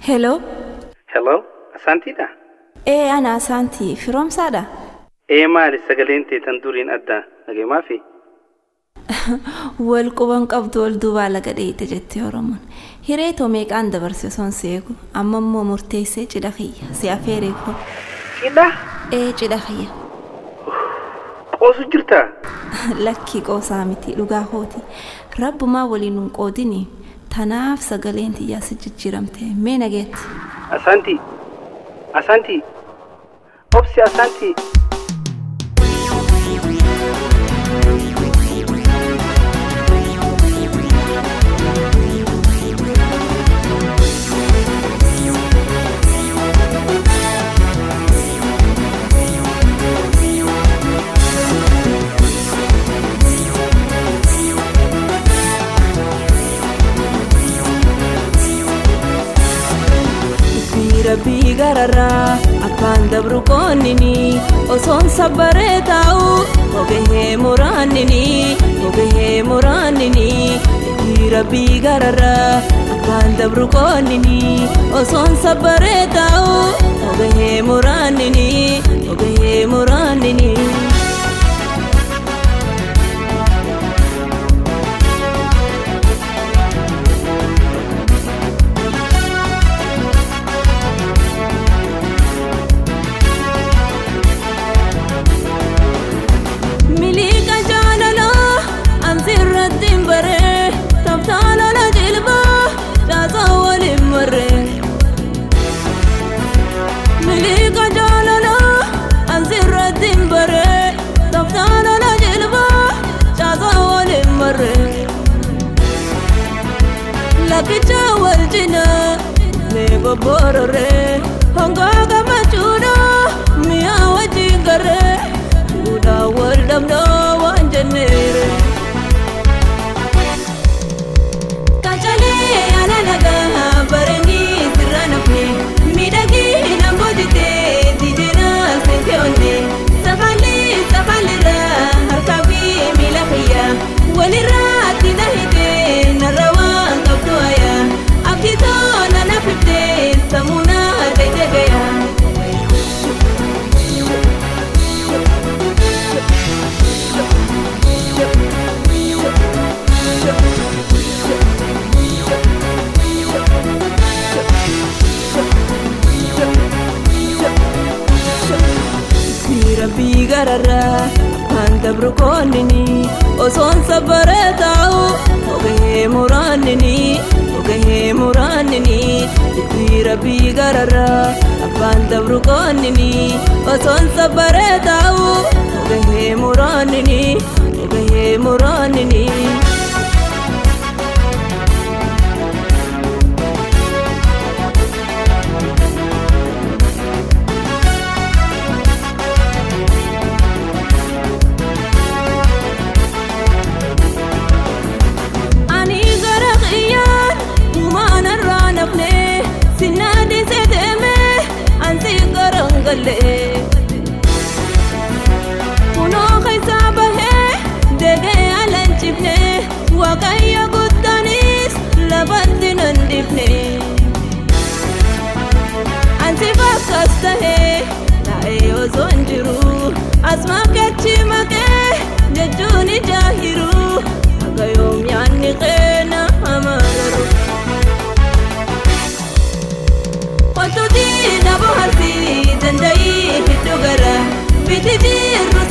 Hello. Hello, Asantidha. Ana Asanti. From Sada. Maali sagaleen teetan duriin adda nageemaa fi wal quban qabdu wal duubaa laga dheeyite jettee Oromoon. Hireetoo meeqaan dabarse son seeku amma immoo murteessee cidha kiyya si afeeree kun. Cidha? Cidha kiyya. Qoosu jirta? Lakkii qoosaa miti dhugaa kooti. Rabbumaa waliin nun qoodini tanaaf sagaleen tiyyaa si jijjiiramte mee nageetti. Asanti. Obsi Asanti. Rabbi gararraa abbaan dabru koonnini osoon sabbaree taa'u ogehee muraannini Rabbi gararraa abbaan dabru koonnini osoon sabbaree taa'u ogehee muraannini Lakicha waljina nego borore hongaga machuda miya wajingare uda waldamno wanjanere kachale alalaga barani siranafne midagi nambodite dijena senteone safalira harkabi milakhiya walira tinahide narawa Abditona na pipte samuna degaya Rabbi gararra anta brukonini oson sabaretahu ogehee muraannini Rabbi gararraa abbaan dabru koonnini osoon sabbaree taa'u ogehee muraannini Kuno kaisa bahe dege alanchifne wakaya guttanis labatti nandifne anti bakastahe nae ozonjiru asma kechi make jejuni jahiru agayom yanni qena amararu Quanto di nabo harsi dandai hidugara biti jirru